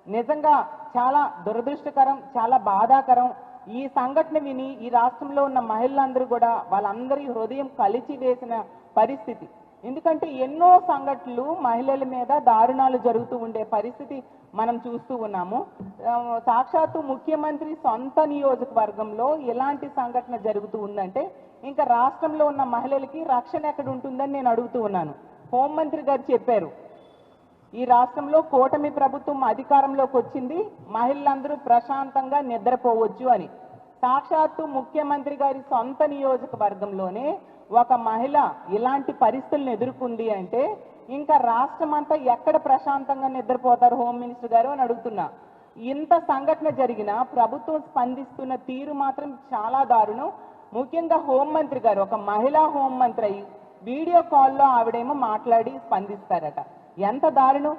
నిజంగా చాలా దురదృష్టకరం, చాలా బాధాకరం. ఈ సంఘటన విని ఈ రాష్ట్రంలో ఉన్న మహిళలందరూ కూడా వాళ్ళందరి హృదయం కలిచి వేసిన పరిస్థితి. ఎందుకంటే ఎన్నో సంఘటనలు మహిళల మీద దారుణాలు జరుగుతూ ఉండే పరిస్థితి మనం చూస్తూ ఉన్నాము. సాక్షాత్తు ముఖ్యమంత్రి సొంత నియోజకవర్గంలో ఎలాంటి సంఘటన జరుగుతూ ఉందంటే ఇంకా రాష్ట్రంలో ఉన్న మహిళలకి రక్షణ ఎక్కడ ఉంటుందని నేను అడుగుతూ ఉన్నాను. హోంమంత్రి గారు చెప్పారు, ఈ రాష్ట్రంలో కూటమి ప్రభుత్వం అధికారంలోకి వచ్చింది, మహిళలందరూ ప్రశాంతంగా నిద్రపోవచ్చు అని. సాక్షాత్తు ముఖ్యమంత్రి గారి సొంత నియోజకవర్గంలోనే ఒక మహిళ ఇలాంటి పరిస్థితులను ఎదుర్కొంది అంటే ఇంకా రాష్ట్రం అంతా ఎక్కడ ప్రశాంతంగా నిద్రపోతారు హోమ్ మినిస్టర్ గారు అని అడుగుతున్నా. ఇంత సంఘటన జరిగినా ప్రభుత్వం స్పందిస్తున్న తీరు మాత్రం చాలా దారుణం. ముఖ్యంగా హోంమంత్రి గారు ఒక మహిళా హోంమంత్రి అయ్యి వీడియో కాల్లో ఆవిడేమో మాట్లాడి స్పందిస్తారట. ఎంత దారుణం!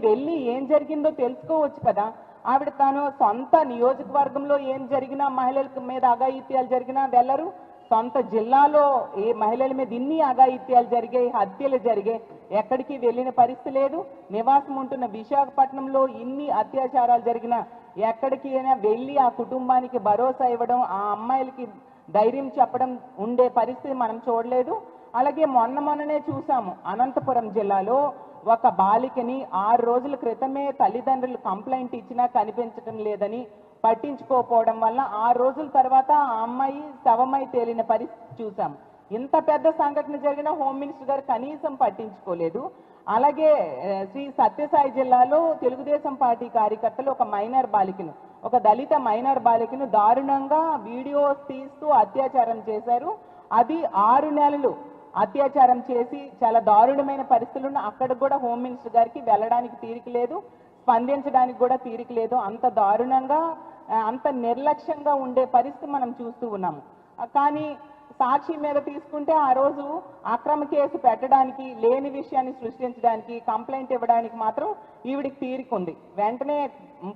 వెళ్ళి ఏం జరిగిందో తెలుసుకోవచ్చు కదా. ఆవిడ తాను సొంత నియోజకవర్గంలో ఏం జరిగినా, మహిళల మీద అఘాయిత్యాలు జరిగినా వెళ్ళరు. సొంత జిల్లాలో ఏ మహిళల మీద ఇన్ని అఘాయిత్యాలు జరిగాయి, హత్యలు జరిగాయి, ఎక్కడికి వెళ్ళిన పరిస్థితి లేదు. నివాసం ఉంటున్న విశాఖపట్నంలో ఇన్ని అత్యాచారాలు జరిగినా ఎక్కడికి అయినా వెళ్ళి ఆ కుటుంబానికి భరోసా ఇవ్వడం, ఆ అమ్మాయిలకి ధైర్యం చెప్పడం ఉండే పరిస్థితి మనం చూడలేదు. అలాగే మొన్ననే చూసాము, అనంతపురం జిల్లాలో ఒక బాలికని 6 రోజుల క్రితమే తల్లిదండ్రులు కంప్లైంట్ ఇచ్చినా కనిపించడం లేదని పట్టించుకోకపోవడం వల్ల 6 రోజుల తర్వాత ఆ అమ్మాయి శవమై తేలిన పరిస్థితి చూసాం. ఇంత పెద్ద సంఘటన జరిగిన హోమ్ మినిస్టర్ గారు కనీసం పట్టించుకోలేదు. అలాగే శ్రీ సత్యసాయి జిల్లాలో తెలుగుదేశం పార్టీ కార్యకర్తలు ఒక మైనర్ బాలికను, ఒక దళిత మైనర్ బాలికను దారుణంగా వీడియోస్ తీస్తూ అత్యాచారం చేశారు. అది 6 నెలలు అత్యాచారం చేసి చాలా దారుణమైన పరిస్థితులను అక్కడికి కూడా హోమ్ మినిస్టర్ గారికి వెళ్ళడానికి తీరిక లేదు, స్పందించడానికి కూడా తీరిక లేదు. అంత దారుణంగా, అంత నిర్లక్ష్యంగా ఉండే పరిస్థితి మనం చూస్తూ ఉన్నాము. కానీ సాక్షి మీద తీసుకుంటే ఆ రోజు అక్రమ కేసు పెట్టడానికి, లేని విషయాన్ని సృష్టించడానికి, కంప్లైంట్ ఇవ్వడానికి మాత్రం ఈవిడికి తీరిక ఉంది. వెంటనే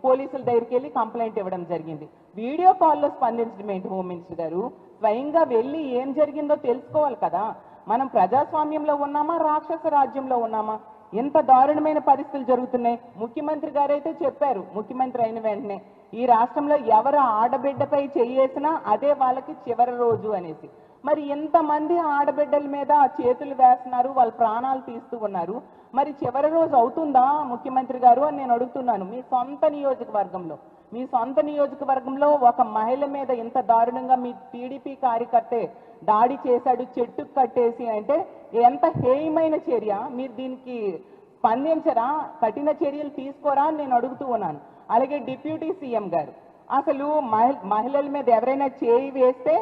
పోలీసుల దగ్గరికి వెళ్ళి కంప్లైంట్ ఇవ్వడం జరిగింది. వీడియో కాల్లో స్పందించడం ఏంటి హోమ్ మినిస్టర్ గారు? స్వయంగా వెళ్ళి ఏం జరిగిందో తెలుసుకోవాలి కదా. మనం ప్రజాస్వామ్యంలో ఉన్నామా, రాక్షస రాజ్యంలో ఉన్నామా? ఎంత దారుణమైన పరిస్థితులు జరుగుతున్నాయి. ముఖ్యమంత్రి గారైతే చెప్పారు, ముఖ్యమంత్రి అయిన వెంటనే ఈ రాష్ట్రంలో ఎవరు ఆడబిడ్డపై చేయేసినా అదే వాళ్ళకి చివరి రోజు అనేసి. మరి ఎంతమంది ఆడబిడ్డల మీద చేతులు వేస్తున్నారు, వాళ్ళ ప్రాణాలు తీస్తూ ఉన్నారు. మరి చివరి రోజు అవుతుందా ముఖ్యమంత్రి గారు అని నేను అడుగుతున్నాను. మీ సొంత నియోజకవర్గంలో ఒక మహిళ మీద ఇంత దారుణంగా మీ టీడీపీ కార్యకర్తే దాడి చేశాడు, చెట్టుకు కట్టేసి అంటే ఎంత హేయమైన చర్య. మీరు దీనికి స్పందించరా, కఠిన చర్యలు తీసుకోరా అని నేను అడుగుతూ ఉన్నాను. అలాగే డిప్యూటీ సీఎం గారు అసలు మహిళల మీద ఎవరైనా చేయి వేస్తే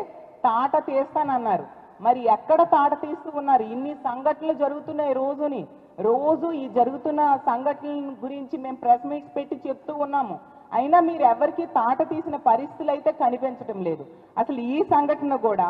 తాట తీస్తానన్నారు. మరి ఎక్కడ తాట తీస్తూ ఉన్నారు? ఇన్ని సంఘటనలు జరుగుతున్నాయి రోజు ఈ జరుగుతున్న సంఘటనల గురించి మేము ప్రెస్ మీట్స్ పెట్టి చెప్తూ ఉన్నాము. అయినా మీరు ఎవరికి తాట తీసిన పరిస్థితులు అయితే కనిపించడం లేదు. అసలు ఈ సంఘటన కూడా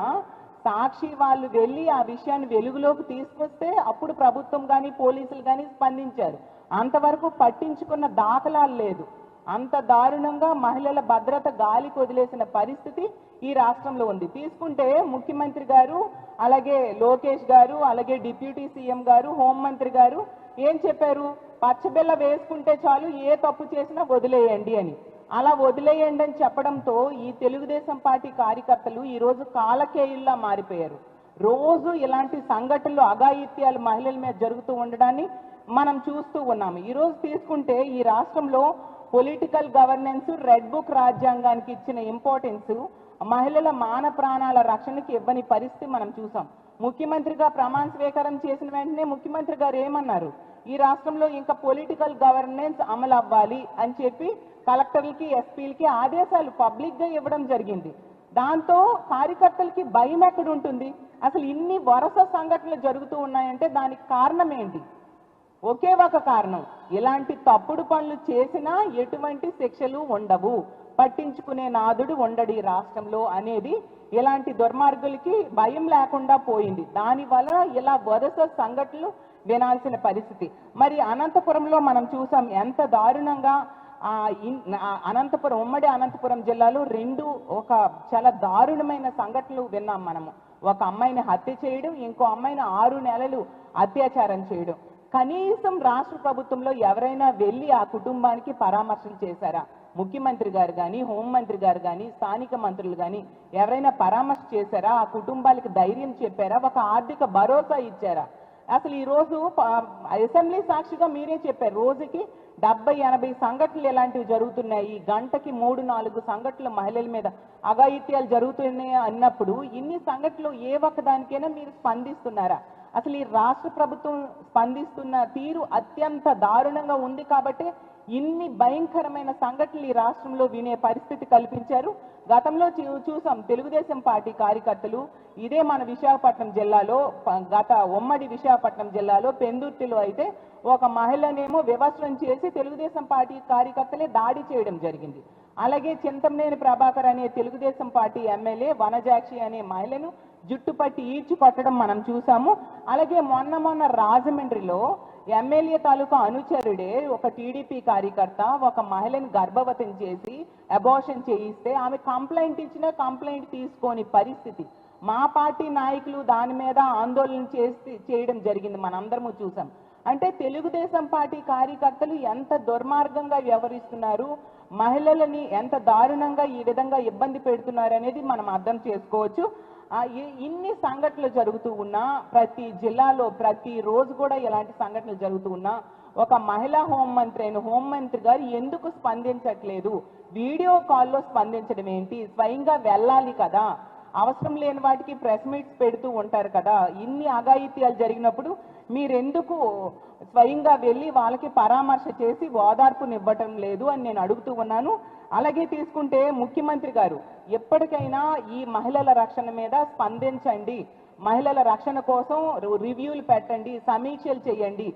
సాక్షి వాళ్ళు వెళ్ళి ఆ విషయాన్ని వెలుగులోకి తీసుకొస్తే అప్పుడు ప్రభుత్వం కానీ పోలీసులు కానీ స్పందించారు. అంతవరకు పట్టించుకున్న దాఖలాలు లేదు. అంత దారుణంగా మహిళల భద్రత గాలికి వదిలేసిన పరిస్థితి ఈ రాష్ట్రంలో ఉంది. తీసుకుంటే ముఖ్యమంత్రి గారు, అలాగే లోకేష్ గారు, అలాగే డిప్యూటీ సీఎం గారు, హోంమంత్రి గారు ఏం చెప్పారు? పచ్చబిల్ల వేసుకుంటే చాలు, ఏ తప్పు చేసినా వదిలేయండి అని. అలా వదిలేయండి అని చెప్పడంతో ఈ తెలుగుదేశం పార్టీ కార్యకర్తలు ఈరోజు కాలకేయుల్లా మారిపోయారు. రోజు ఇలాంటి సంఘటనలు, అఘాయిత్యాలు మహిళల మీద జరుగుతూ ఉండడాన్ని మనం చూస్తూ ఉన్నాము. ఈరోజు తీసుకుంటే ఈ రాష్ట్రంలో పొలిటికల్ గవర్నెన్స్, రెడ్ బుక్ రాజ్యాంగానికి ఇచ్చిన ఇంపార్టెన్స్ మహిళల మాన ప్రాణాల రక్షణకి ఇవ్వని పరిస్థితి మనం చూసాం. ముఖ్యమంత్రిగా ప్రమాణ స్వీకారం చేసిన వెంటనే ముఖ్యమంత్రి గారు ఏమన్నారు? ఈ రాష్ట్రంలో ఇంకా పొలిటికల్ గవర్నెన్స్ అమలు అవ్వాలి అని చెప్పి కలెక్టర్లకి, ఎస్పీలకి ఆదేశాలు పబ్లిక్గా ఇవ్వడం జరిగింది. దాంతో కార్యకర్తలకి భయం ఎక్కడ ఉంటుంది? అసలు ఇన్ని వరుస సంఘటనలు జరుగుతూ ఉన్నాయంటే దానికి కారణం ఏంటి? ఒకే ఒక కారణం, ఇలాంటి తప్పుడు పనులు చేసినా ఎటువంటి శిక్షలు ఉండవు, పట్టించుకునే నాదుడు ఉండడు ఈ రాష్ట్రంలో అనేది ఇలాంటి దుర్మార్గులకి భయం లేకుండా పోయింది. దానివల్ల ఇలా వరుస సంఘటనలు వినాల్సిన పరిస్థితి. మరి అనంతపురంలో మనం చూసాం ఎంత దారుణంగా. అనంతపురం, ఉమ్మడి అనంతపురం జిల్లాలో ఒక చాలా దారుణమైన సంఘటనలు విన్నాం మనము. ఒక అమ్మాయిని హత్య చేయడం, ఇంకో అమ్మాయిని 6 నెలలు అత్యాచారం చేయడం. కనీసం రాష్ట్ర ప్రభుత్వంలో ఎవరైనా వెళ్ళి ఆ కుటుంబానికి పరామర్శలు చేశారా? ముఖ్యమంత్రి గారు కానీ, హోంమంత్రి గారు కానీ, స్థానిక మంత్రులు కానీ ఎవరైనా పరామర్శ చేశారా? ఆ కుటుంబాలకు ధైర్యం చెప్పారా? ఒక ఆర్థిక భరోసా ఇచ్చారా? అసలు ఈ రోజు అసెంబ్లీ సాక్షిగా మీరే చెప్పారు, రోజుకి 70-80 సంఘటనలు ఎలాంటివి జరుగుతున్నాయి, గంటకి 3-4 సంఘటనలు మహిళల మీద అఘాయిత్యాలు జరుగుతున్నాయి అన్నప్పుడు ఇన్ని సంఘటనలు ఏ ఒక్కదానికైనా మీరు స్పందిస్తున్నారా? అసలు ఈ రాష్ట్ర ప్రభుత్వం స్పందిస్తున్న తీరు అత్యంత దారుణంగా ఉంది కాబట్టి ఇన్ని భయంకరమైన సంఘటనలు ఈ రాష్ట్రంలో వినే పరిస్థితి కల్పించారు. గతంలో చూసాం, తెలుగుదేశం పార్టీ కార్యకర్తలు ఇదే మన విశాఖపట్నం జిల్లాలో, ఉమ్మడి విశాఖపట్నం జిల్లాలో పెందుర్తిలో అయితే ఒక మహిళనేమో వివస్త్రం చేసి తెలుగుదేశం పార్టీ కార్యకర్తలే దాడి చేయడం జరిగింది. అలాగే చింతమనేని ప్రభాకర్ అనే తెలుగుదేశం పార్టీ ఎమ్మెల్యే వనజాక్షి అనే మహిళను జుట్టుపట్టి ఈడ్చి కొట్టడం మనం చూసాము. అలాగే మొన్న రాజమండ్రిలో ఎమ్మెల్యే తాలూకా అనుచరుడే ఒక టీడీపీ కార్యకర్త ఒక మహిళను గర్భవతం చేసి అబార్షన్ చేయిస్తే ఆమె కంప్లైంట్ ఇచ్చినా కంప్లైంట్ తీసుకోని పరిస్థితి. మా పార్టీ నాయకులు దాని మీద ఆందోళన చేయడం జరిగింది, మనందరము చూసాం. అంటే తెలుగుదేశం పార్టీ కార్యకర్తలు ఎంత దుర్మార్గంగా వ్యవహరిస్తున్నారు, మహిళలని ఎంత దారుణంగా ఈ విధంగా ఇబ్బంది పెడుతున్నారు అనేది మనం అర్థం చేసుకోవచ్చు. ఇన్ని సంఘటనలు జరుగుతూ ఉన్నా, ప్రతి జిల్లాలో ప్రతి రోజు కూడా ఇలాంటి సంఘటనలు జరుగుతూ ఉన్నా ఒక మహిళా హోంమంత్రి గారు ఎందుకు స్పందించట్లేదు? వీడియో కాల్లో స్పందించడం ఏంటి? స్వయంగా వెళ్ళాలి కదా, అవసరం లేని వాటికి ప్రెస్ మీట్స్ పెడుతూ ఉంటారు కదా. ఇన్ని అఘాయిత్యాలు జరిగినప్పుడు మీరెందుకు స్వయంగా వెళ్ళి వాళ్ళకి పరామర్శ చేసి ఓదార్పునివ్వటం లేదు అని నేను అడుగుతూ ఉన్నాను. అలాగే తీసుకుంటే ముఖ్యమంత్రి గారు ఎప్పటికైనా ఈ మహిళల రక్షణ మీద స్పందించండి, మహిళల రక్షణ కోసం రివ్యూలు పెట్టండి, సమీక్షలు చేయండి.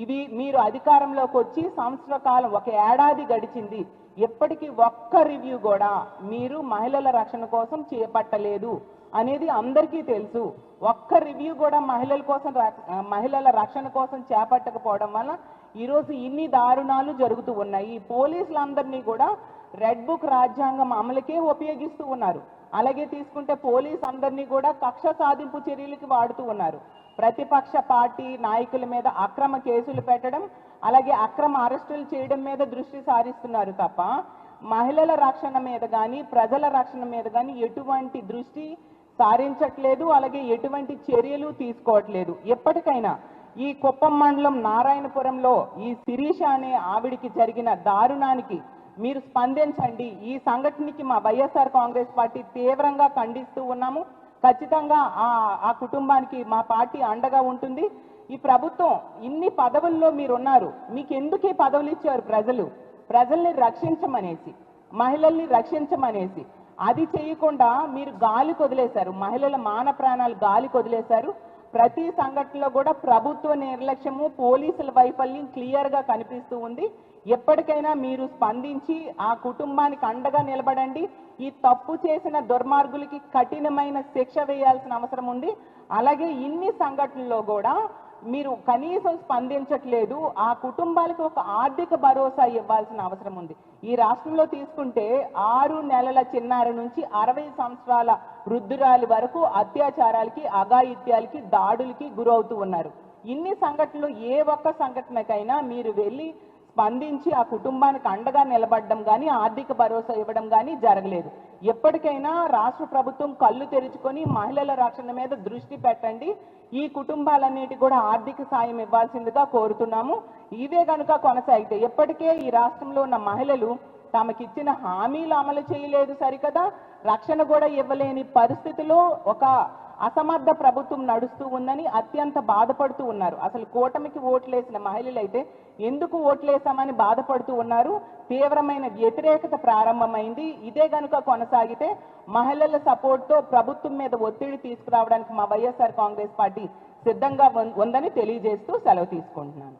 ఇవి మీరు అధికారంలోకి వచ్చి సంవత్సర కాలం, ఒక ఏడాది గడిచింది, ఎప్పటికీ ఒక్క రివ్యూ కూడా మీరు మహిళల రక్షణ కోసం చేపట్టలేదు అనేది అందరికీ తెలుసు. ఒక్క రివ్యూ కూడా మహిళల రక్షణ కోసం చేపట్టకపోవడం వల్ల ఈరోజు ఇన్ని దారుణాలు జరుగుతూ ఉన్నాయి. పోలీసులందరినీ కూడా రెడ్ బుక్ రాజ్యాంగం అమలుకే ఉపయోగిస్తూ ఉన్నారు. అలాగే తీసుకుంటే పోలీస్ అందరినీ కూడా కక్ష సాధింపు చర్యలకి వాడుతూ ఉన్నారు. ప్రతిపక్ష పార్టీ నాయకుల మీద అక్రమ కేసులు పెట్టడం, అలాగే అక్రమ అరెస్టులు చేయడం మీద దృష్టి సారిస్తున్నారు తప్ప మహిళల రక్షణ మీద కానీ ప్రజల రక్షణ మీద కానీ ఎటువంటి దృష్టి సారించట్లేదు. అలాగే ఎటువంటి చర్యలు తీసుకోవట్లేదు. ఎప్పటికైనా ఈ కుప్పం మండలం నారాయణపురంలో ఈ శిరీష అనే ఆవిడికి జరిగిన దారుణానికి మీరు స్పందించండి. ఈ సంఘటనకి మా వైఎస్ఆర్ కాంగ్రెస్ పార్టీ తీవ్రంగా ఖండిస్తూ ఉన్నాము. ఖచ్చితంగా ఆ కుటుంబానికి మా పార్టీ అండగా ఉంటుంది. ఈ ప్రభుత్వం ఇన్ని పదవుల్లో మీరున్నారు, మీకు ఎందుకు ఈ పదవులు ఇచ్చారు? ప్రజల్ని రక్షించమనేసి, మహిళల్ని రక్షించమనేసి. అది చేయకుండా మీరు గాలి కొదిలేశారు, మహిళల మాన ప్రాణాలు గాలి కొదిలేశారు. ప్రతి సంఘటనలో కూడా ప్రభుత్వ నిర్లక్ష్యము, పోలీసుల వైఫల్యం క్లియర్గా కనిపిస్తూ ఉంది. ఎప్పటికైనా మీరు స్పందించి ఆ కుటుంబానికి అండగా నిలబడండి. ఈ తప్పు చేసిన దుర్మార్గులకి కఠినమైన శిక్ష వేయాల్సిన అవసరం ఉంది. అలాగే ఇన్ని సంఘటనల్లో కూడా మీరు కనీసం స్పందించట్లేదు. ఆ కుటుంబాలకు ఒక ఆర్థిక భరోసా ఇవ్వాల్సిన అవసరం ఉంది. ఈ రాష్ట్రంలో తీసుకుంటే 6 నెలల చిన్నారి నుంచి 60 సంవత్సరాల వృద్ధురాలి వరకు అత్యాచారాలకి, అఘాయిత్యాలకి, దాడులకి గురవుతూ ఉన్నారు. ఇన్ని సంఘటనలు ఏ ఒక్క సంఘటనకైనా మీరు వెళ్ళి స్పందించి ఆ కుటుంబానికి అండగా నిలబడడం కానీ, ఆర్థిక భరోసా ఇవ్వడం కానీ జరగలేదు. ఎప్పటికైనా రాష్ట్ర ప్రభుత్వం కళ్ళు తెరుచుకొని మహిళల రక్షణ మీద దృష్టి పెట్టండి. ఈ కుటుంబాలన్నిటి కూడా ఆర్థిక సాయం ఇవ్వాల్సిందిగా కోరుతున్నాము. ఇవే కనుక కొనసాగితే ఎప్పటికే ఈ రాష్ట్రంలో ఉన్న మహిళలు తమకిచ్చిన హామీలు అమలు చేయలేదు సరికదా, రక్షణ కూడా ఇవ్వలేని పరిస్థితిలో ఒక అసమర్థ ప్రభుత్వం నడుస్తూ ఉందని అత్యంత బాధపడుతూ ఉన్నారు. అసలు కూటమికి ఓట్లేసిన మహిళలు అయితే ఎందుకు ఓట్లేసామని బాధపడుతూ ఉన్నారు. తీవ్రమైన వ్యతిరేకత ప్రారంభమైంది. ఇదే గనుక కొనసాగితే మహిళల సపోర్ట్తో ప్రభుత్వం మీద ఒత్తిడి తీసుకురావడానికి మా వైఎస్ఆర్ కాంగ్రెస్ పార్టీ సిద్ధంగా ఉందని తెలియజేస్తూ సెలవు తీసుకుంటున్నాను.